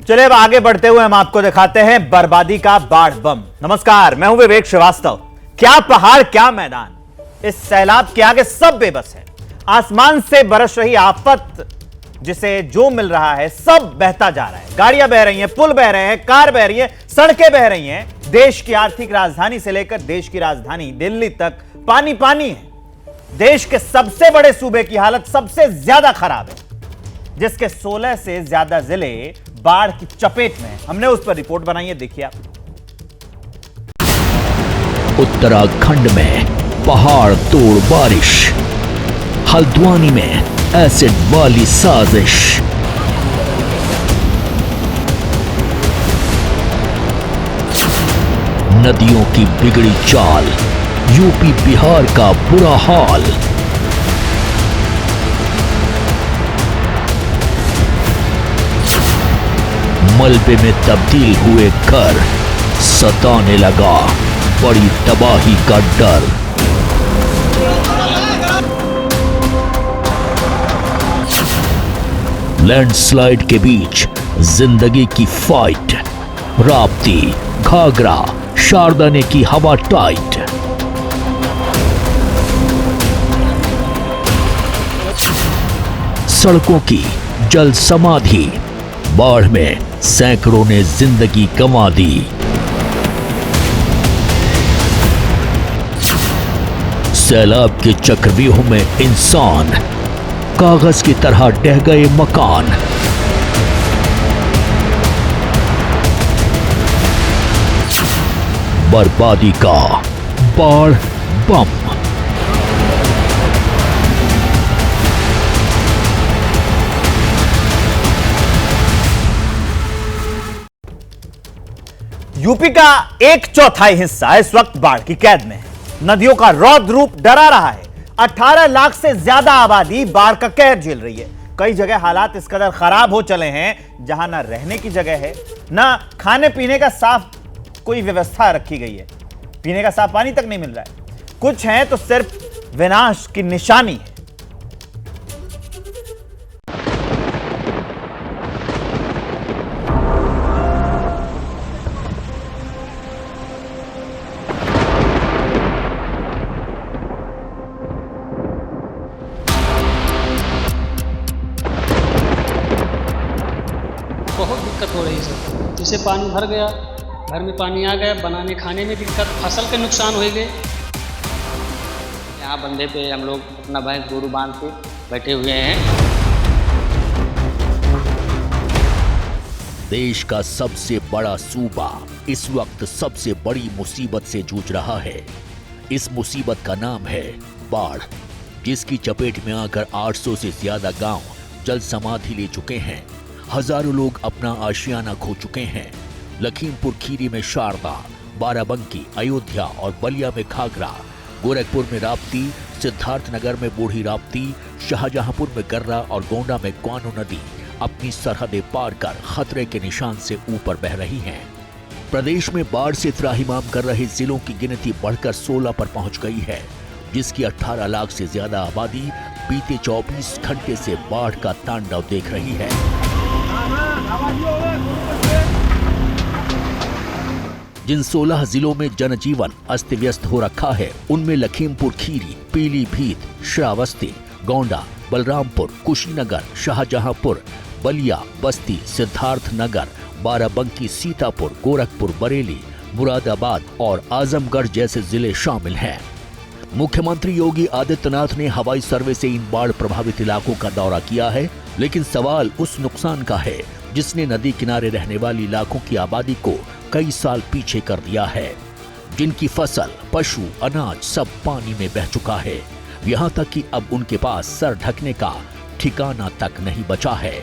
चलिए अब आगे बढ़ते हुए हम आपको दिखाते हैं बर्बादी का बाढ़ बम। नमस्कार, मैं हूं विवेक श्रीवास्तव। क्या पहाड़ क्या मैदान, इस सैलाब के आगे सब बेबस है। आसमान से बरस रही आफत, जिसे जो मिल रहा है सब बहता जा रहा है। गाड़ियां बह रही हैं, पुल बह रहे हैं, कार बह रही है, सड़कें बह रही हैं। देश की आर्थिक राजधानी से लेकर देश की राजधानी दिल्ली तक पानी पानी है। देश के सबसे बड़े सूबे की हालत सबसे ज्यादा खराब है, जिसके 16 से ज्यादा जिले बाढ़ की चपेट में। हमने उस पर रिपोर्ट बनाई है, देखिए आप। उत्तराखंड में पहाड़ तोड़ बारिश, हल्द्वानी में एसिड वाली साजिश, नदियों की बिगड़ी चाल, यूपी बिहार का बुरा हाल। मलबे में तब्दील हुए घर, सताने लगा बड़ी तबाही का डर। लैंडस्लाइड के बीच जिंदगी की फाइट, राप्ती, घाघरा, शारदा ने की हवा टाइट। सड़कों की जल समाधि, बाढ़ में सैकड़ों ने जिंदगी गंवा दी। सैलाब के चक्रव्यूह में इंसान, कागज की तरह ढह गए मकान। बर्बादी का बाढ़ बम। यूपी का 1/4 हिस्सा इस वक्त बाढ़ की कैद में है। नदियों का रौद्र रूप डरा रहा है। 18 लाख से ज्यादा आबादी बाढ़ का कहर झेल रही है। कई जगह हालात इस कदर खराब हो चले हैं जहां ना रहने की जगह है, ना खाने पीने का साफ कोई व्यवस्था रखी गई है। पीने का साफ पानी तक नहीं मिल रहा है। कुछ है तो सिर्फ विनाश की निशानी है। बहुत दिक्कत हो रही है सर। जैसे पानी भर गया, घर में पानी आ गया, बनाने खाने में दिक्कत, फसल के नुकसान हो गए। यहाँ बंदे पे हम लोग अपना भैंस गोरू बांध के बैठे हुए हैं। देश का सबसे बड़ा सूबा इस वक्त सबसे बड़ी मुसीबत से जूझ रहा है। इस मुसीबत का नाम है बाढ़, जिसकी चपेट में आकर 800 से ज्यादा गांव जल समाधि ले चुके हैं। हजारों लोग अपना आशियाना खो चुके हैं। लखीमपुर खीरी में शारदा, बाराबंकी, अयोध्या और बलिया में घाघरा, गोरखपुर में राप्ती, सिद्धार्थनगर में बूढ़ी राप्ती, शाहजहांपुर में गर्रा और गोंडा में क्वानो नदी अपनी सरहदें पार कर खतरे के निशान से ऊपर बह रही हैं। प्रदेश में बाढ़ से त्राहिमाम कर रहे जिलों की गिनती बढ़कर 16 पर पहुंच गई है, जिसकी 18 लाख से ज्यादा आबादी बीते 24 घंटे से बाढ़ का तांडव देख रही है। जिन 16 जिलों में जनजीवन अस्त व्यस्त हो रखा है, उनमें लखीमपुर खीरी, पीलीभीत, श्रावस्ती, गोंडा, बलरामपुर, कुशीनगर, शाहजहांपुर, बलिया, बस्ती, सिद्धार्थनगर, बाराबंकी, सीतापुर, गोरखपुर, बरेली, मुरादाबाद और आजमगढ़ जैसे जिले शामिल हैं। मुख्यमंत्री योगी आदित्यनाथ ने हवाई सर्वे से इन बाढ़ प्रभावित इलाकों का दौरा किया है, लेकिन सवाल उस नुकसान का है जिसने नदी किनारे रहने वाली इलाकों की आबादी को कई साल पीछे कर दिया है, जिनकी फसल, पशु, अनाज सब पानी में बह चुका है। यहाँ तक कि अब उनके पास सर ढकने का ठिकाना तक नहीं बचा है।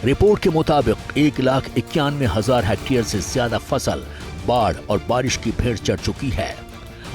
रिपोर्ट के मुताबिक 1,91,000 हेक्टेयर से ज्यादा फसल बाढ़ और बारिश की भेंट चढ़ चुकी है।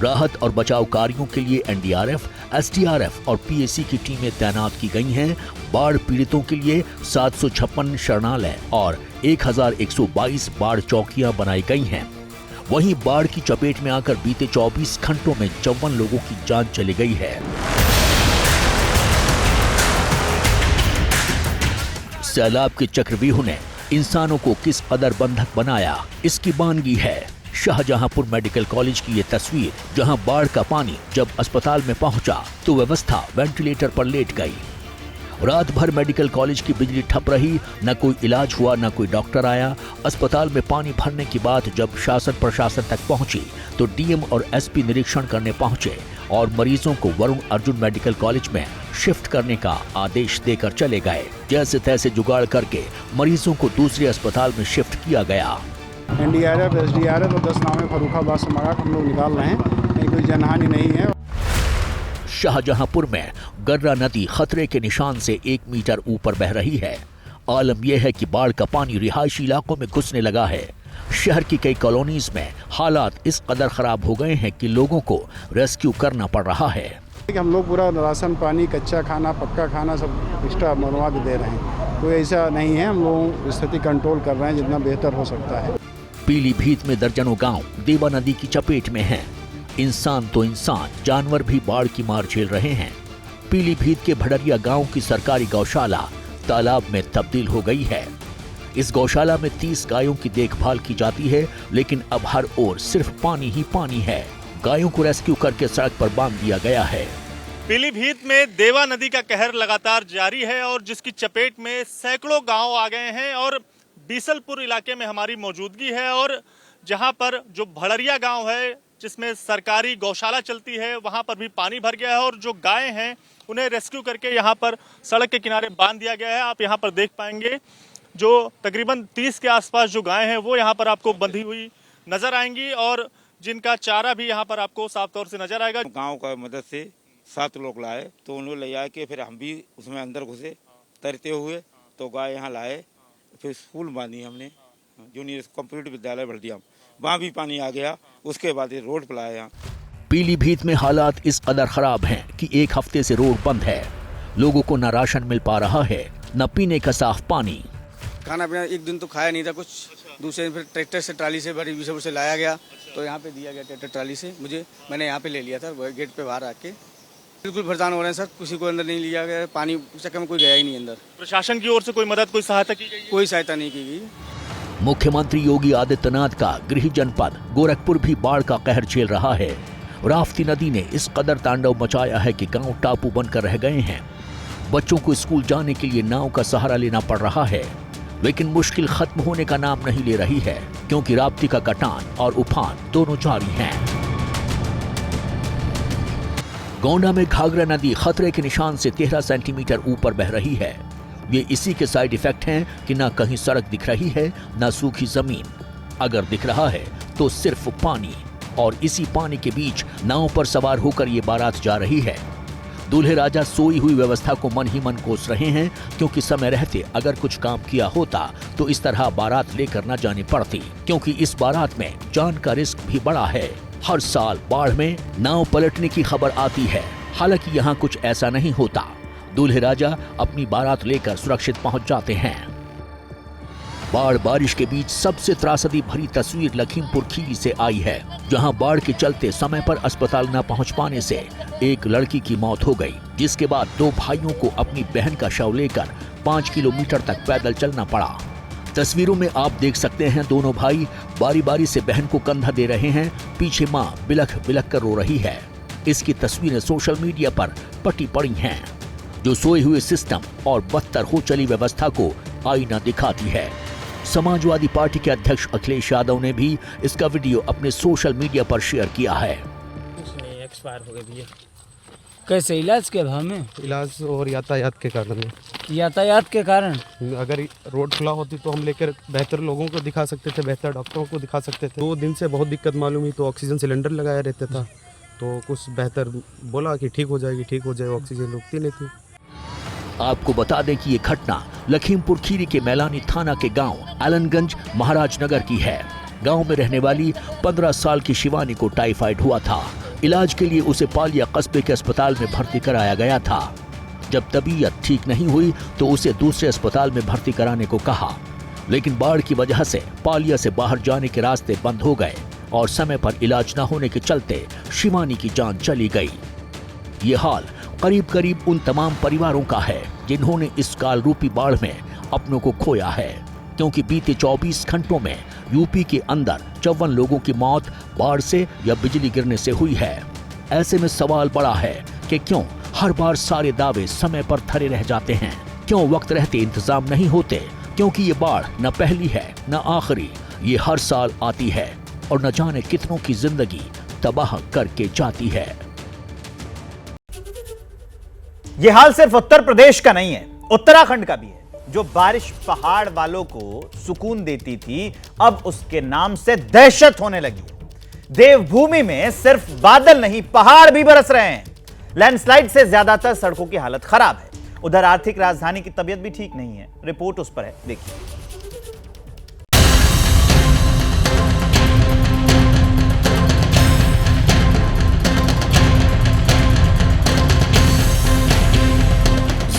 राहत और बचाव कार्यों के लिए एनडीआरएफ, एसडीआरएफ और पीएसी की टीमें तैनात की गई हैं। बाढ़ पीड़ितों के लिए 756 शरणालय और 1122 बाढ़ चौकियां बनाई गई हैं। वहीं बाढ़ की चपेट में आकर बीते 24 घंटों में 54 लोगों की जान चली गई है। सैलाब के चक्रव्यूह ने इंसानों को किस कदर बंधक बनाया, इसकी बानगी है शाहजहांपुर मेडिकल कॉलेज की ये तस्वीर, जहां बाढ़ का पानी जब अस्पताल में पहुंचा तो व्यवस्था वेंटिलेटर पर लेट गई। रात भर मेडिकल कॉलेज की बिजली ठप रही, न कोई इलाज हुआ, न कोई डॉक्टर आया। अस्पताल में पानी भरने की बात जब शासन प्रशासन तक पहुंची तो डीएम और एसपी निरीक्षण करने पहुंचे और मरीजों को वरुण अर्जुन मेडिकल कॉलेज में शिफ्ट करने का आदेश देकर चले गए। जैसे तैसे जुगाड़ करके मरीजों को दूसरे अस्पताल में शिफ्ट किया गया। एनडीआरएफ, एसडीआरएफ और 10 नावें फर्रुखाबाद से मंगा कर हम लोग निकाल रहे हैं, कहीं कोई जनहानि नहीं है। शाहजहांपुर में गर्रा नदी खतरे के निशान से 1 मीटर ऊपर बह रही है। आलम यह है कि बाढ़ का पानी रिहायशी इलाकों में घुसने लगा है। शहर की कई कॉलोनीज में हालात इस कदर खराब हो गए हैं कि लोगों को रेस्क्यू करना पड़ रहा है। हम लोग पूरा राशन पानी, कच्चा खाना, पक्का खाना सब एक्स्ट्रा मनवा के दे रहे हैं। कोई ऐसा नहीं है, हम लोग स्थिति कंट्रोल कर रहे हैं जितना बेहतर हो सकता है। पीलीभीत में दर्जनों गांव देवा नदी की चपेट में हैं। इंसान तो इंसान, जानवर भी बाढ़ की मार झेल रहे हैं। पीलीभीत के भड़रिया गांव की सरकारी गौशाला तालाब में तब्दील हो गई है। इस गौशाला में 30 गायों की देखभाल की जाती है, लेकिन अब हर ओर सिर्फ पानी ही पानी है। गायों को रेस्क्यू करके सड़क पर बांध दिया गया है। पीलीभीत में देवा नदी का कहर लगातार जारी है और जिसकी चपेट में सैकड़ों गांव आ गए हैं और बीसलपुर इलाके में हमारी मौजूदगी है और जहां पर जो भड़रिया गांव है जिसमें सरकारी गौशाला चलती है, वहां पर भी पानी भर गया है और जो गायें हैं उन्हें रेस्क्यू करके यहां पर सड़क के किनारे बांध दिया गया है। आप यहां पर देख पाएंगे जो तकरीबन 30 के आसपास जो गायें हैं वो यहां पर आपको बंधी हुई नजर आएंगी और जिनका चारा भी यहां पर आपको साफ तौर से नजर आएगा। गांव का मदद से 7 लोग लाए तो उन्होंने ले जाके फिर हम भी उसमें अंदर घुसे तैरते हुए, तो गाय यहाँ लाए, फिर स्कूल बांधी हमने, जूनियर कंप्यूटर विद्यालय भड़रिया, वहाँ भी पानी आ गया। उसके बाद रोड पर लाया। पीलीभीत में हालात इस कदर खराब हैं कि 1 हफ्ते से रोड बंद है। लोगों को न राशन मिल पा रहा है, न पीने का साफ पानी। खाना पीना एक दिन तो खाया नहीं था कुछ, दूसरे दिन फिर ट्रैक्टर से ट्राली से बड़ी विषय से लाया गया तो यहाँ पे दिया गया ट्रैक्टर ट्राली से। मैंने यहाँ पे ले लिया था, गेट पे बाहर आके। बिल्कुल परेशान हो रहे हैं सर, किसी को अंदर नहीं लिया गया, पानी चक्कर में कोई गया ही नहीं अंदर। प्रशासन की ओर से कोई मदद, कोई सहायता की गई? कोई सहायता नहीं की गई। मुख्यमंत्री योगी आदित्यनाथ का गृह जनपद गोरखपुर भी बाढ़ का कहर झेल रहा है। राप्ती नदी ने इस कदर तांडव मचाया है कि गांव टापू बनकर रह गए हैं। बच्चों को स्कूल जाने के लिए नाव का सहारा लेना पड़ रहा है, लेकिन मुश्किल खत्म होने का नाम नहीं ले रही है, क्योंकि राप्ती का कटान और उफान दोनों जारी हैं। गोंडा में घाघरा नदी खतरे के निशान से 13 सेंटीमीटर ऊपर बह रही है। ये इसी के साइड इफेक्ट हैं कि ना कहीं सड़क दिख रही है, ना सूखी जमीन। अगर दिख रहा है तो सिर्फ पानी, और इसी पानी के बीच नाव पर सवार होकर ये बारात जा रही है। दूल्हे राजा सोई हुई व्यवस्था को मन ही मन कोस रहे हैं, क्योंकि समय रहते अगर कुछ काम किया होता तो इस तरह बारात लेकर न जानी पड़ती, क्योंकि इस बारात में जान का रिस्क भी बड़ा है। हर साल बाढ़ में नाव पलटने की खबर आती है, हालांकि यहाँ कुछ ऐसा नहीं होता। दूल्हे राजा अपनी बारात लेकर सुरक्षित पहुंच जाते हैं। बाढ़ बारिश के बीच सबसे त्रासदी भरी तस्वीर लखीमपुर खीरी से आई है, जहां बाढ़ के चलते समय पर अस्पताल न पहुंच पाने से एक लड़की की मौत हो गई, जिसके बाद 2 भाइयों को अपनी बहन का शव लेकर 5 किलोमीटर तक पैदल चलना पड़ा। तस्वीरों में आप देख सकते हैं दोनों भाई बारी बारी से बहन को कंधा दे रहे हैं, पीछे मां बिलख बिलख कर रो रही है। इसकी तस्वीरें सोशल मीडिया पर पटी पड़ी हैं, जो सोए हुए सिस्टम और बदतर हो चली व्यवस्था को आईना दिखाती है। समाजवादी पार्टी के अध्यक्ष अखिलेश यादव ने भी इसका वीडियो अपने सोशल मीडिया पर शेयर किया है। एक्सपायर हो गए भैया। कैसे इलाज के भाव में? इलाज और यातायात के कारण। यातायात के कारण? अगर रोड खुला होती तो हम लेकर बेहतर लोगों को दिखा सकते थे, बेहतर डॉक्टरों को दिखा सकते थे। 2 दिन से बहुत दिक्कत मालूम हुई तो ऑक्सीजन सिलेंडर लगाया रहता था, तो कुछ बेहतर बोला कि ठीक हो जाएगी, ठीक हो जाए, ऑक्सीजन रुकती नहीं थी। आपको बता दें कि ये घटना लखीमपुर खीरी के मैलानी थाना के गांव आलनगंज महाराजनगर की है। गांव में रहने वाली 15 साल की शिवानी को टाइफाइड हुआ था। इलाज के लिए उसे पालिया कस्बे के अस्पताल में भर्ती कराया गया था। जब तबीयत ठीक नहीं हुई तो उसे दूसरे अस्पताल में भर्ती कराने को कहा, लेकिन बाढ़ की वजह से पालिया से बाहर जाने के रास्ते बंद हो गए और समय पर इलाज न होने के चलते शिवानी की जान चली गई। ये हाल करीब करीब उन तमाम परिवारों का है जिन्होंने इस काल रूपी बाढ़ में अपनों को खोया है, क्योंकि बीते 24 घंटों में यूपी के अंदर 54 लोगों की मौत बाढ़ से या बिजली गिरने से हुई है। ऐसे में सवाल बड़ा है कि क्यों हर बार सारे दावे समय पर धरे रह जाते हैं, क्यों वक्त रहते इंतजाम नहीं होते, क्योंकि ये बाढ़ न पहली है न आखिरी, ये हर साल आती है और न जाने कितनों की जिंदगी तबाह करके जाती है। ये हाल सिर्फ उत्तर प्रदेश का नहीं है, उत्तराखंड का भी है। जो बारिश पहाड़ वालों को सुकून देती थी, अब उसके नाम से दहशत होने लगी है। देवभूमि में सिर्फ बादल नहीं, पहाड़ भी बरस रहे हैं। लैंडस्लाइड से ज्यादातर सड़कों की हालत खराब है। उधर आर्थिक राजधानी की तबीयत भी ठीक नहीं है। रिपोर्ट उस पर है, देखिए।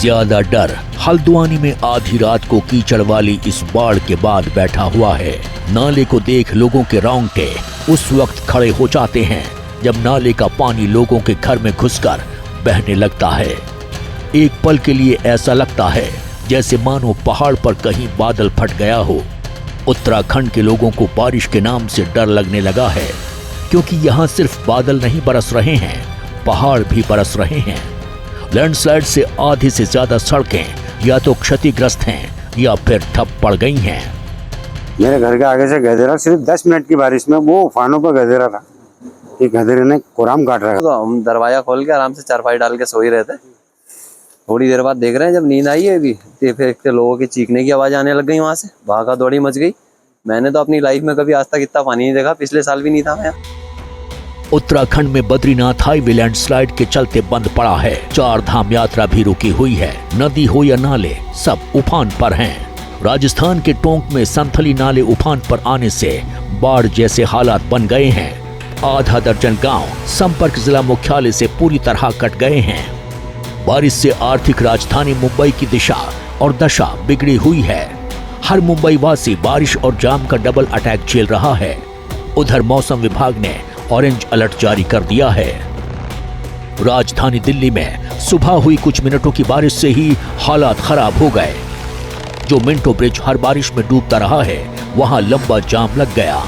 ज्यादा डर हल्द्वानी में आधी रात को कीचड़ वाली इस बाढ़ के बाद बैठा हुआ है। नाले को देख लोगों के रोंगटे उस वक्त खड़े हो जाते हैं जब नाले का पानी लोगों के घर में घुसकर बहने लगता है। एक पल के लिए ऐसा लगता है जैसे मानो पहाड़ पर कहीं बादल फट गया हो। उत्तराखंड के लोगों को बारिश के नाम से डर लगने लगा है, क्योंकि यहाँ सिर्फ बादल नहीं बरस रहे हैं, पहाड़ भी बरस रहे हैं। लैंडस्लाइड से आधे से ज्यादा सड़कें या तो क्षतिग्रस्त हैं या फिर ठप पड़ गई हैं। मेरे घर के आगे से गधेरा सिर्फ 10 मिनट की बारिश में वो उफानों पर गधेरा था कि गधेरे ने कोराम काट रखा। तो हम दरवाजा खोल के आराम से चारपाई डाल के सो ही रहते। थोड़ी देर बाद देख रहे हैं जब नींद आई है अभी, तो फिर लोगों की चीखने की आवाज आने लग गई। वहां से भागा दौड़ी मच गई। मैंने तो अपनी लाइफ में कभी आज तक इतना पानी नहीं देखा, पिछले साल भी नहीं था मैं। उत्तराखंड में बद्रीनाथ हाईवे लैंडस्लाइड के चलते बंद पड़ा है। 4 धाम यात्रा भी रुकी हुई है। नदी हो या नाले, सब उफान पर हैं। राजस्थान के टोंक में संथली नाले उफान पर आने से बाढ़ जैसे हालात बन गए हैं। आधा दर्जन गांव संपर्क जिला मुख्यालय से पूरी तरह कट गए हैं। बारिश से आर्थिक राजधानी मुंबई की दिशा और दशा बिगड़ी हुई है। हर मुंबई वासी बारिश और जाम का डबल अटैक झेल रहा है। उधर मौसम विभाग ने ऑरेंज अलर्ट जारी कर दिया है। राजधानी दिल्ली में सुबह हुई कुछ मिनटों की बारिश से ही हालात खराब हो गए। जो मिंटो ब्रिज हर बारिश में डूबता रहा है, वहां लंबा जाम लग गया।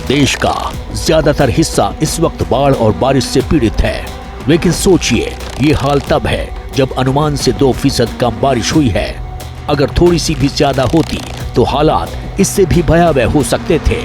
देश का ज्यादातर हिस्सा इस वक्त बाढ़ और बारिश से पीड़ित है, लेकिन सोचिए ये हाल तब है जब अनुमान से 2% कम बारिश हुई है। अगर थोड़ी सी भी ज्यादा होती तो हालात इससे भी भयावह हो सकते थे।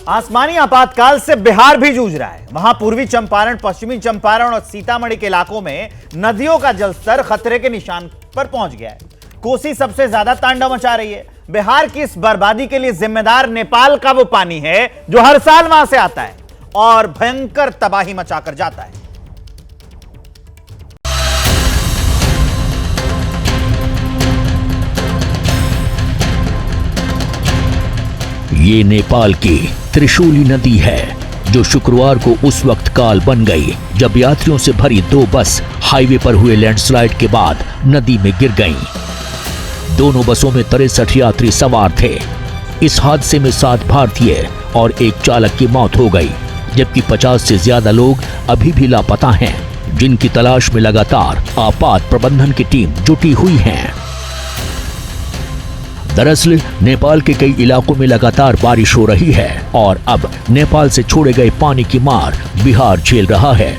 आसमानी आपातकाल से बिहार भी जूझ रहा है। वहां पूर्वी चंपारण, पश्चिमी चंपारण और सीतामढ़ी के इलाकों में नदियों का जलस्तर खतरे के निशान पर पहुंच गया है। कोसी सबसे ज्यादा तांडव मचा रही है। बिहार की इस बर्बादी के लिए जिम्मेदार नेपाल का वो पानी है जो हर साल वहां से आता है और भयंकर तबाही मचाकर जाता है। ये नेपाल की त्रिशूली नदी है जो शुक्रवार को उस वक्त काल बन गई जब यात्रियों से भरी 2 बस हाईवे पर हुए लैंडस्लाइड के बाद नदी में गिर गईं। दोनों बसों में 63 यात्री सवार थे। इस हादसे में 7 भारतीय और एक चालक की मौत हो गई, जबकि 50 से ज्यादा लोग अभी भी लापता हैं, जिनकी तलाश में लगातार आपात प्रबंधन की टीम जुटी हुई है। दरअसल नेपाल के कई इलाकों में लगातार बारिश हो रही है और अब नेपाल से छोड़े गए पानी की मार बिहार झेल रहा है।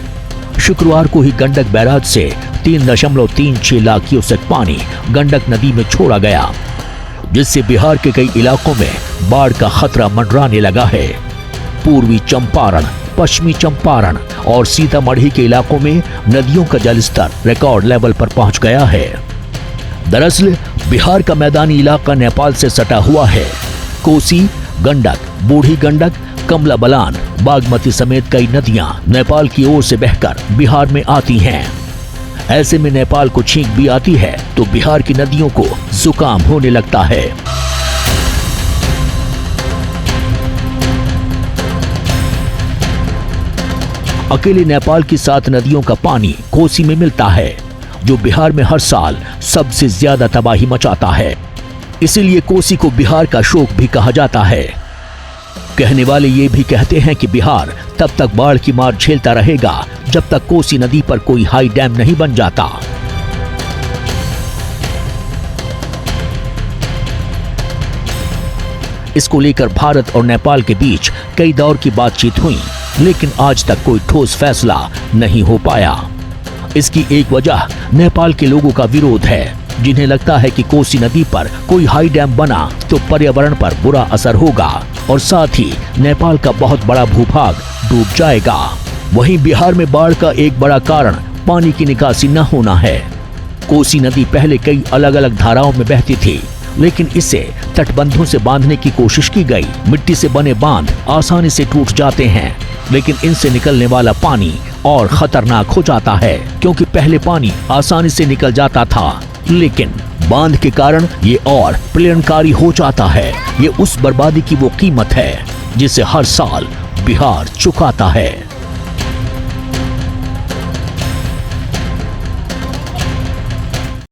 शुक्रवार को ही गंडक बैराज से 3.36 लाख क्यूसेक पानी गंडक नदी में छोड़ा गया, जिससे बिहार के कई इलाकों में बाढ़ का खतरा मंडराने लगा है। पूर्वी चंपारण, पश्चिमी चंपारण और सीतामढ़ी के इलाकों में नदियों का जलस्तर रिकॉर्ड लेवल पर पहुंच गया है। दरअसल बिहार का मैदानी इलाका नेपाल से सटा हुआ है। कोसी, गंडक, बूढ़ी गंडक, कमला बलान, बागमती समेत कई नदियां नेपाल की ओर से बहकर बिहार में आती हैं। ऐसे में नेपाल को छींक भी आती है तो बिहार की नदियों को जुकाम होने लगता है। अकेले नेपाल की 7 नदियों का पानी कोसी में मिलता है, जो बिहार में हर साल सबसे ज्यादा तबाही मचाता है। इसीलिए कोसी को बिहार का शोक भी कहा जाता है। कहने वाले ये भी कहते हैं कि बिहार तब तक बाढ़ की मार झेलता रहेगा जब तक कोसी नदी पर कोई हाई डैम नहीं बन जाता। इसको लेकर भारत और नेपाल के बीच कई दौर की बातचीत हुई, लेकिन आज तक कोई ठोस फैसला नहीं हो पाया। इसकी एक वजह नेपाल के लोगों का विरोध है, जिन्हें लगता है कि कोसी नदी पर कोई हाई डैम बना तो पर्यावरण पर बुरा असर होगा और साथ ही नेपाल का बहुत बड़ा भूभाग डूब जाएगा। वहीं बिहार में बाढ़ का एक बड़ा कारण पानी की निकासी न होना है। कोसी नदी पहले कई अलग अलग धाराओं में बहती थी, लेकिन इसे तटबंधों से बांधने की कोशिश की गई। मिट्टी से बने बांध आसानी से टूट जाते हैं, लेकिन इनसे निकलने वाला पानी और खतरनाक हो जाता है, क्योंकि पहले पानी आसानी से निकल जाता था, लेकिन बांध के कारण ये और प्रलयनकारी हो जाता है। ये उस बर्बादी की वो कीमत है जिसे हर साल बिहार चुकाता है।